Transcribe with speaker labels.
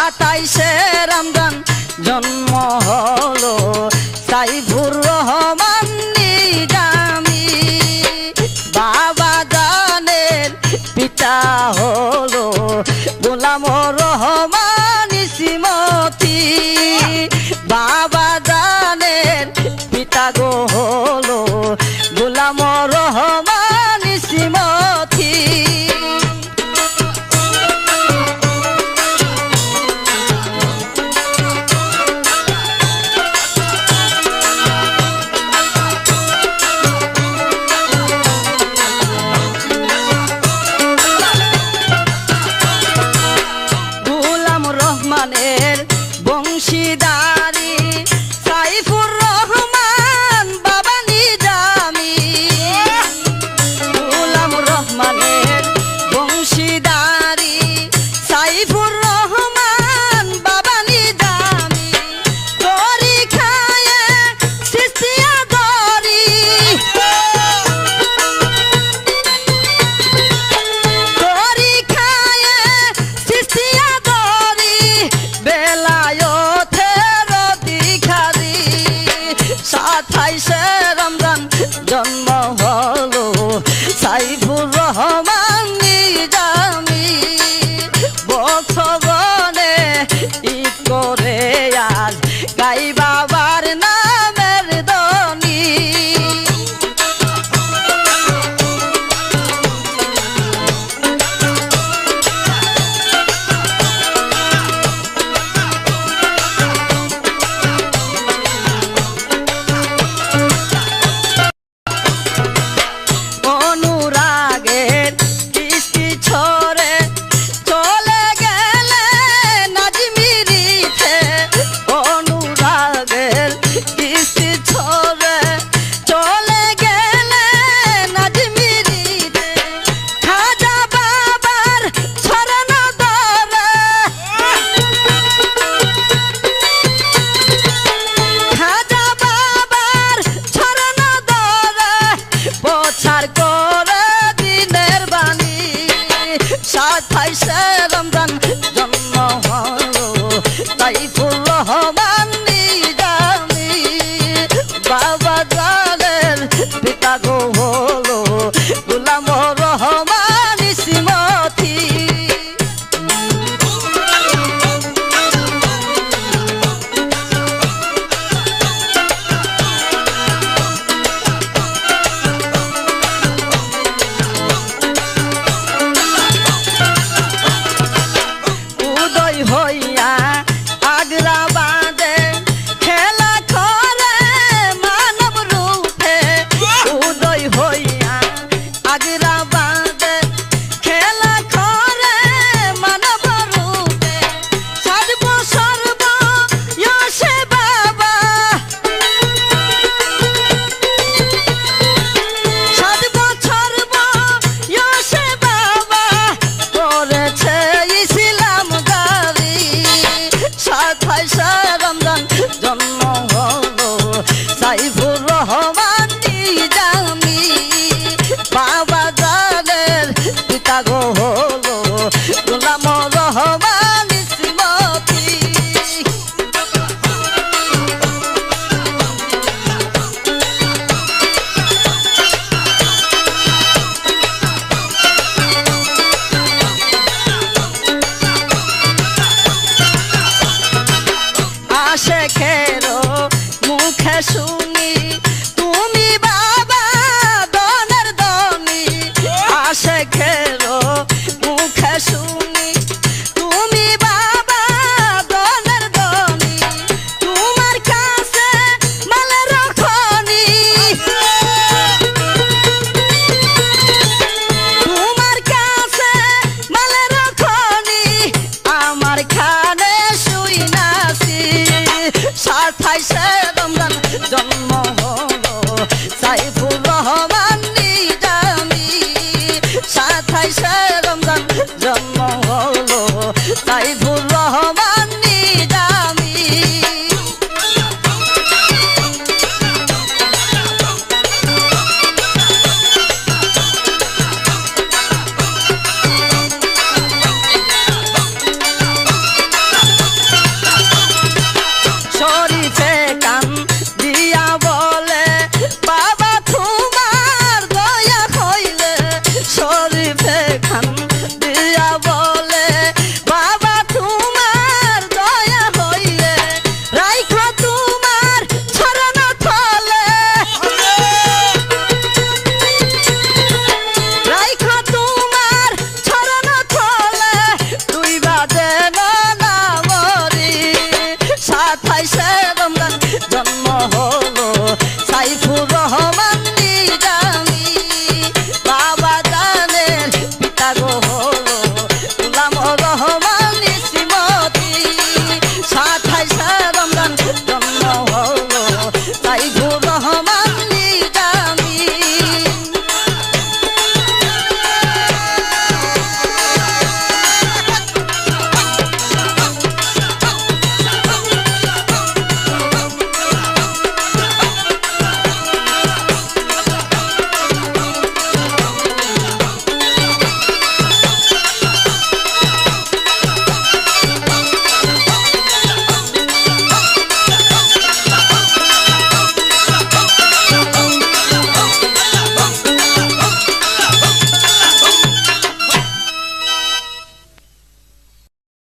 Speaker 1: 27শে রমজান জন্ম হলো সাইফুর রহমান নিজামী। বাবা জানের পিতা হলো গোলামুর রহমান ইসমতি। বাবা জানের পিতা গো হলো গোলামুর রহমান ইসমতি। বংশীদারি সাইফুর রহমান বাবা নিজামী। গোলামুর রহমানের বংশীদারি সাইফুর রহমান বাবা নিজামী। দড়ি খায়ে সিস্তিয়া দড়ি, দড়ি খায়ে সিস্তিয়া দড়ি, বেলায়তের অধিকারী। 27শে রমজান জন্ম হলো সাইফুর রহমান নিজামী। বক্সবনে ঈদ করে আজ গাই বাবার নামের ধ্বনি। অনুরাগের কিস্তি ছড়ে চলে গেলে নাজমিরিতে। অনুরাগের কিস্তি ছড়ে চলে গেলে নাজমিরিতে। খাজা বাবার ছড়ান ধরে, খাজা বাবার ছড়ান ধরে প্রচার করে দিনের বাণী। 27শে রমজান জন্ম হলো সাইফুর রহমান নিজামী। বাবা জানের পিতা গো হলো গোলামুর রহমান ইসমতি। উদয় হইয়া আগ্রা বাঁধে খেলা করে মানব রূপে। উদয় হইয়া আগ্রা বাঁধে খেলা করে মানব রূপে। 7 বছর বয়সে বাবা, 7 বছর বয়সে বাবা করেছে ইসলাম গারি। 27শে রমজান জন্ম হলো সাইফুর রহমান নিজামী। বাবা জানের পিতা গো হলো গোলামুর রহমান ইসমতি। আশেকেরও মুখে শুনি তুমি বাবা দনের ধনী। আশেকেরও মুখে শুনি তুমি বাবা দনের ধনী। তোমার কাছে মালের খনি, তোমার কাছে মালের খনি, আমার খানে শুই নাছি। 27শে রমজান জন্ম হলো সাইফুর রহমান নিজামী। 27শে রমজান জন্ম হলো সাইফুর রহমান